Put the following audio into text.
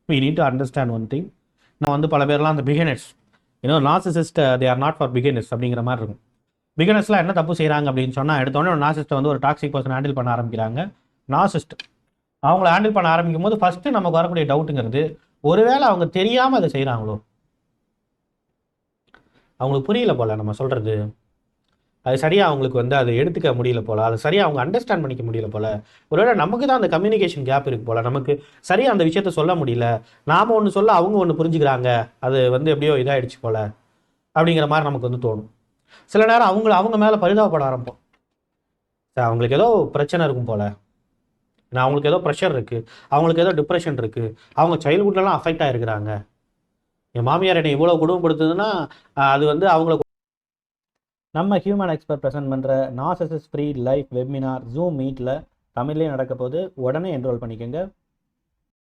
We need to understand one thing. நான் வந்து பல பேர்லாம் அந்த beginners narcissist they are not for beginners அப்படிங்கிற மாதிரி இருக்கும். பிகினர்ஸ்லாம் என்ன தப்பு செய்கிறாங்க அப்படின்னு சொன்னால், எடுத்தோடனே ஒரு நார்சிஸ்ட்டை வந்து ஒரு டாக்ஸிக் பர்சன் ஹேண்டில் பண்ண ஆரம்பிக்கிறாங்க. நார்சிஸ்ட் அவங்கள ஹேண்டில் பண்ண ஆரம்பிக்கும் போது ஃபஸ்ட்டு நமக்கு வரக்கூடிய டவுட்டுங்கிறது, ஒருவேளை அவங்க தெரியாமல் அதை செய்கிறாங்களோ, அவங்களுக்கு புரியல போல் நம்ம சொல்கிறது, அது சரியாக அவங்களுக்கு வந்து அதை எடுத்துக்க முடியல போல், அது சரியாக அவங்க அண்டர்ஸ்டாண்ட் பண்ணிக்க முடியல போல், ஒருவேளை நமக்கு தான் அந்த கம்யூனிகேஷன் கேப் இருக்குது போல், நமக்கு சரியாக அந்த விஷயத்த சொல்ல முடியல, நாம் ஒன்று சொல்ல அவங்க ஒன்று புரிஞ்சுக்கிறாங்க, அது வந்து எப்படியோ இதாகிடுச்சு போல் அப்படிங்கிற மாதிரி நமக்கு வந்து தோணும். சில நேரம் அவங்க மேலே பரிதாபப்பட ஆரம்பிப்போம். அவங்களுக்கு ஏதோ பிரச்சனை இருக்கும் போல், அவங்களுக்கு ஏதோ ப்ரெஷர் இருக்குது, அவங்களுக்கு ஏதோ டிப்ரெஷன் இருக்குது, அவங்க சைல்ட்ஹுட்லலாம் அஃபெக்ட் ஆகிருக்கிறாங்க, என் மாமியார் என்னை இவ்வளோ குடும்பப்படுத்துதுன்னா அது வந்து அவங்கள. நம்ம ஹியூமன் எக்ஸ்பர்ட் ப்ரெசென்ட் பண்ணுற narcissist free life webinar zoom மீட்டில் தமிழ்லேயே நடக்க போது, உடனே என்ரோல் பண்ணிக்கோங்க.